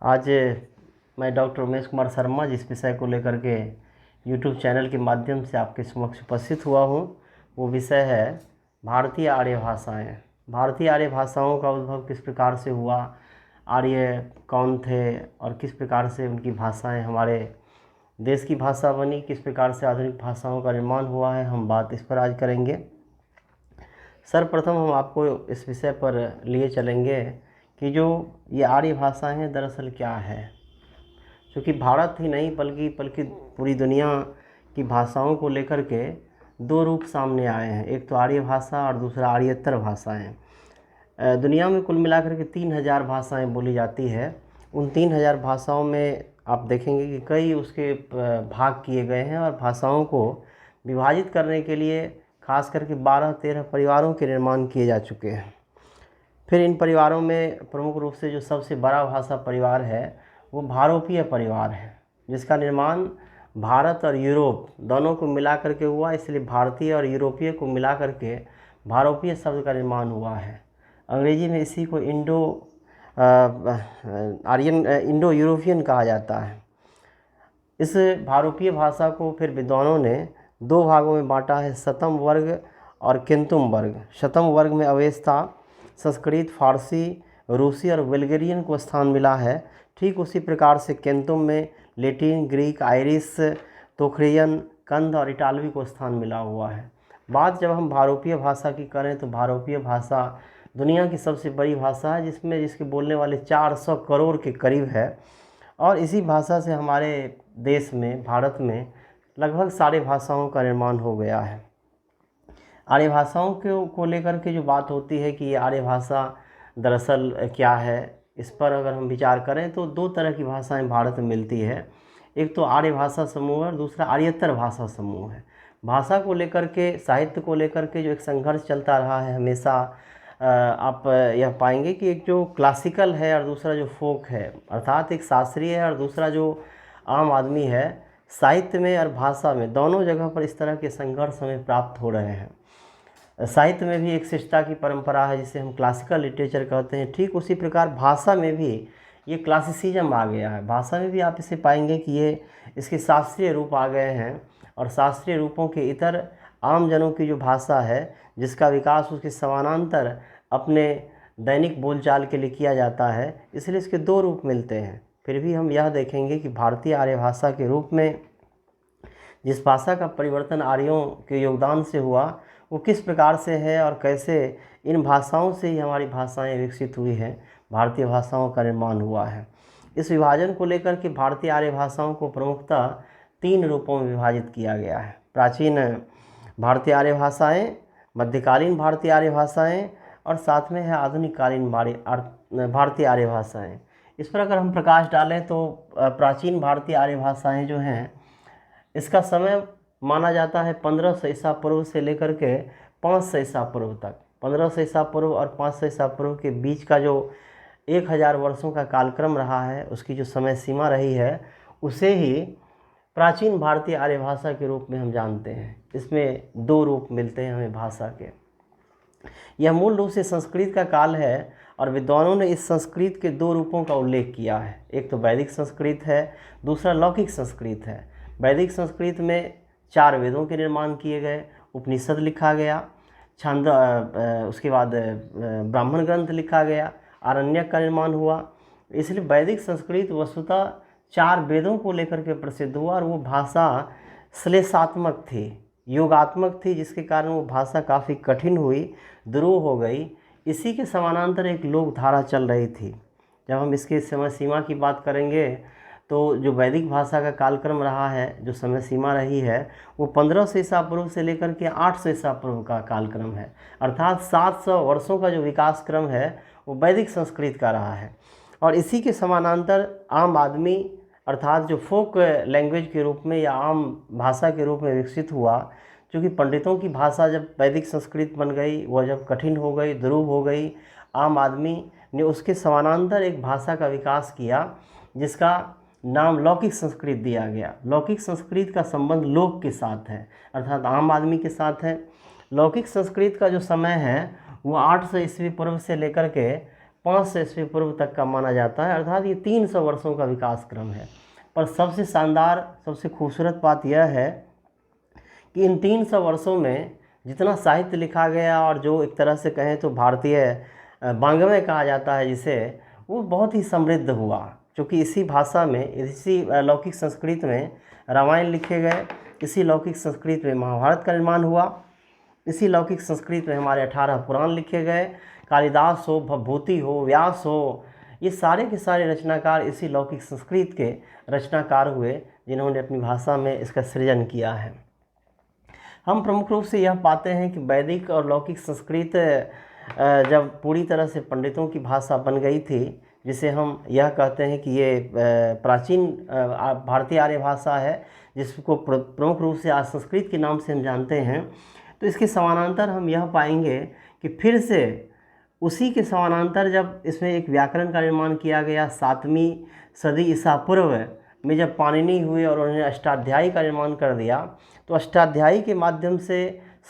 आज मैं डॉक्टर उमेश कुमार शर्मा जिस विषय को लेकर के यूट्यूब चैनल के माध्यम से आपके समक्ष उपस्थित हुआ हूँ, वो विषय है भारतीय आर्य भाषाएँ। भारतीय आर्य भाषाओं का उद्भव किस प्रकार से हुआ, आर्य कौन थे और किस प्रकार से उनकी भाषाएं हमारे देश की भाषा बनी, किस प्रकार से आधुनिक भाषाओं का निर्माण हुआ है, हम बात इस पर आज करेंगे। सर्वप्रथम हम आपको इस विषय पर लिए चलेंगे कि जो ये आर्य भाषाएं हैं दरअसल क्या है। क्योंकि भारत ही नहीं बल्कि पूरी दुनिया की भाषाओं को लेकर के दो रूप सामने आए हैं, एक तो आर्य भाषा और दूसरा आर्यतर भाषाएं। दुनिया में कुल मिलाकर के 3000 भाषाएं बोली जाती है। उन 3000 भाषाओं में आप देखेंगे कि कई उसके भाग किए गए हैं और भाषाओं को विभाजित करने के लिए खास करके 12-13 परिवारों के निर्माण किए जा चुके हैं। फिर इन परिवारों में प्रमुख रूप से जो सबसे बड़ा भाषा परिवार है वो भारोपीय परिवार है, जिसका निर्माण भारत और यूरोप दोनों को मिला करके हुआ, इसलिए भारतीय और यूरोपीय को मिला करके भारोपीय शब्द का निर्माण हुआ है। अंग्रेजी में इसी को इंडो यूरोपियन कहा जाता है। इस भारोपीय भाषा को फिर विद्वानों ने दो भागों में बांटा है, शतम वर्ग और केंतुम वर्ग। शतम वर्ग में अवेस्ता, संस्कृत, फारसी, रूसी और बुल्गारियन को स्थान मिला है। ठीक उसी प्रकार से केंतुम में लैटिन, ग्रीक, आयरिश, तोखरियन, कंद और इटालवी को स्थान मिला हुआ है। बात जब हम भारोपीय भाषा की करें तो भारोपीय भाषा दुनिया की सबसे बड़ी भाषा है, जिसके बोलने वाले 400 करोड़ के करीब है। और इसी भाषा से हमारे देश में, भारत में लगभग सारे भाषाओं का निर्माण हो गया है। आर्य भाषाओं को लेकर के जो बात होती है कि ये आर्य भाषा दरअसल क्या है, इस पर अगर हम विचार करें तो दो तरह की भाषाएं भारत में मिलती है। एक तो आर्य भाषा समूह है और दूसरा आर्यतर भाषा समूह है। भाषा को लेकर के, साहित्य को लेकर के जो एक संघर्ष चलता रहा है हमेशा, आप यह पाएंगे कि एक जो क्लासिकल है और दूसरा जो फोक है, अर्थात एक शास्त्रीय है और दूसरा जो आम आदमी है। साहित्य में और भाषा में दोनों जगह पर इस तरह के संघर्ष हमें प्राप्त हो रहे हैं। साहित्य में भी एक शिष्टता की परंपरा है जिसे हम क्लासिकल लिटरेचर कहते हैं, ठीक उसी प्रकार भाषा में भी ये क्लासिसिज्म आ गया है। भाषा में भी आप इसे पाएंगे कि ये इसके शास्त्रीय रूप आ गए हैं और शास्त्रीय रूपों के इतर आम जनों की जो भाषा है जिसका विकास उसके समानांतर अपने दैनिक बोलचाल के लिए किया जाता है, इसलिए इसके दो रूप मिलते हैं। फिर भी हम यह देखेंगे कि भारतीय आर्य भाषा के रूप में जिस भाषा का परिवर्तन आर्यों के योगदान से हुआ वो किस प्रकार से है और कैसे इन भाषाओं से ही हमारी भाषाएं विकसित हुई हैं, भारतीय भाषाओं का निर्माण हुआ है। इस विभाजन को लेकर के भारतीय आर्य भाषाओं को प्रमुखतः 3 रूपों में विभाजित किया गया है। प्राचीन भारतीय आर्य भाषाएँ, मध्यकालीन भारतीय आर्य भाषाएँ और साथ में है आधुनिक कालीन भारतीय आर्य भाषाएँ। इस पर अगर हम प्रकाश डालें तो प्राचीन भारतीय आर्य भाषाएँ जो हैं इसका समय माना जाता है 1500 ईसा पूर्व से लेकर के 500 ईसा पूर्व तक। 1500 ईसा पूर्व और 500 ईसा पूर्व के बीच का जो 1000 वर्षों का कालक्रम रहा है, उसकी जो समय सीमा रही है, उसे ही प्राचीन भारतीय आर्य भाषा के रूप में हम जानते हैं। इसमें दो रूप मिलते हैं हमें भाषा के। यह मूल रूप से संस्कृत का काल है और विद्वानों ने इस संस्कृत के दो रूपों का उल्लेख किया है। एक तो वैदिक संस्कृत है, दूसरा लौकिक संस्कृत है। वैदिक संस्कृत में 4 वेदों के निर्माण किए गए, उपनिषद लिखा गया, छंद, उसके बाद ब्राह्मण ग्रंथ लिखा गया, आरण्यक का निर्माण हुआ। इसलिए वैदिक संस्कृत वस्तुतः 4 वेदों को लेकर के प्रसिद्ध हुआ और वो भाषा श्लेषात्मक थी, योगात्मक थी, जिसके कारण वो भाषा काफ़ी कठिन हुई, दुरूह हो गई। इसी के समानांतर एक लोक धारा चल रही थी। जब हम इसके समय सीमा की बात करेंगे तो जो वैदिक भाषा का कालक्रम रहा है, जो समय सीमा रही है, वो 1500 ईसा पूर्व से लेकर के 800 ईसा पूर्व का कालक्रम है। अर्थात 700 वर्षों का जो विकास क्रम है वो वैदिक संस्कृत का रहा है। और इसी के समानांतर आम आदमी, अर्थात जो फोक लैंग्वेज के रूप में या आम भाषा के रूप में विकसित हुआ। क्योंकि पंडितों की भाषा जब वैदिक संस्कृत बन गई, वह जब कठिन हो गई, दुरूह हो गई, आम आदमी ने उसके समानांतर एक भाषा का विकास किया जिसका नाम लौकिक संस्कृत दिया गया। लौकिक संस्कृत का संबंध लोक के साथ है, अर्थात आम आदमी के साथ है। लौकिक संस्कृत का जो समय है वो 800 ईस्वी पूर्व से लेकर के 500 ईस्वी पूर्व तक का माना जाता है, अर्थात ये 300 वर्षों का विकास क्रम है। पर सबसे शानदार, सबसे खूबसूरत बात यह है कि इन 300 वर्षों में जितना साहित्य लिखा गया और जो एक तरह से कहें तो भारतीय वाङ्मय कहा जाता है जिसे, वो बहुत ही समृद्ध हुआ, क्योंकि इसी भाषा में, इसी लौकिक संस्कृत में रामायण लिखे गए, इसी लौकिक संस्कृत में महाभारत का निर्माण हुआ, इसी लौकिक संस्कृत में हमारे 18 पुराण लिखे गए। कालिदास हो, भवभूति हो, व्यास हो, ये सारे के सारे रचनाकार इसी लौकिक संस्कृत के रचनाकार हुए, जिन्होंने अपनी भाषा में इसका सृजन किया है। हम प्रमुख रूप से यह पाते हैं कि वैदिक और लौकिक संस्कृत जब पूरी तरह से पंडितों की भाषा बन गई थी, जिसे हम यह कहते हैं कि ये प्राचीन भारतीय आर्य भाषा है, जिसको प्रमुख रूप से आज संस्कृत के नाम से हम जानते हैं, तो इसके समानांतर हम यह पाएंगे कि फिर से उसी के समानांतर जब इसमें एक व्याकरण का निर्माण किया गया 7वीं सदी ईसा पूर्व में, जब पाणिनि हुए और उन्होंने अष्टाध्यायी का निर्माण कर दिया, तो अष्टाध्यायी के माध्यम से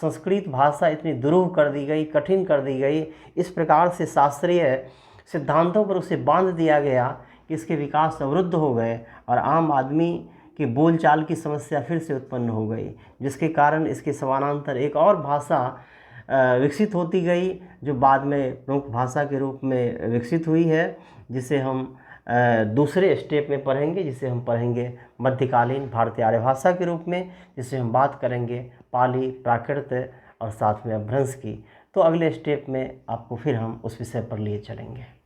संस्कृत भाषा इतनी दुरूह कर दी गई, कठिन कर दी गई, इस प्रकार से शास्त्रीय सिद्धांतों पर उसे बांध दिया गया कि इसके विकास अवरुद्ध हो गए और आम आदमी की बोलचाल की समस्या फिर से उत्पन्न हो गई, जिसके कारण इसके समानांतर एक और भाषा विकसित होती गई, जो बाद में प्रमुख भाषा के रूप में विकसित हुई है, जिसे हम दूसरे स्टेप में पढ़ेंगे, जिसे हम पढ़ेंगे मध्यकालीन भारतीय आर्य भाषा के रूप में, जिसे हम बात करेंगे पाली, प्राकृत और साथ में अपभ्रंश की। तो अगले स्टेप में आपको फिर हम उस विषय पर लिए चलेंगे।